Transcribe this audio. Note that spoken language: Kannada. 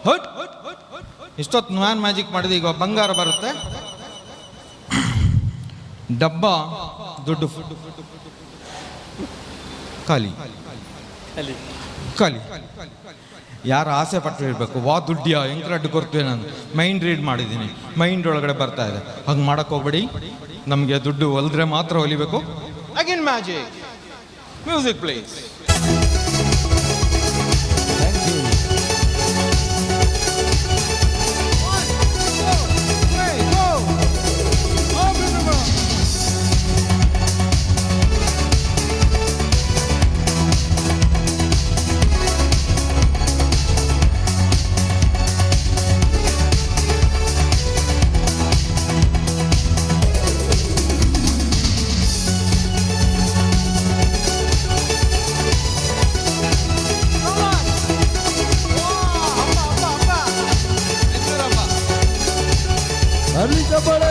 ಹೊಟ್ ಇಷ್ಟೊತ್ತು ನಾನು ಮ್ಯಾಜಿಕ್ ಮಾಡಿದೆ, ಈಗ ಬಂಗಾರ ಬರುತ್ತೆ. ಡಬ್ಬ ದುಡ್ಡು ಖಾಲಿ ಖಾಲಿ. ಯಾರು ಆಸೆ ಪಟ್ಟಿರ್ಬೇಕು, ವಾ ದುಡ್ಡಿಯಾ ಹೆಂಗ್ರಡ್ಡು ಕೊಡ್ತೀವಿ. ನಾನು ಮೈಂಡ್ ರೀಡ್ ಮಾಡಿದ್ದೀನಿ, ಮೈಂಡ್ ಒಳಗಡೆ ಬರ್ತಾ ಇದೆ. ಹಂಗೆ ಮಾಡಕ್ಕೆ ಹೋಗ್ಬೇಡಿ, ನಮಗೆ ದುಡ್ಡು ಒಲ್ದ್ರೆ ಮಾತ್ರ ಹೊಲಿಬೇಕು. Again magic music please. Arriba para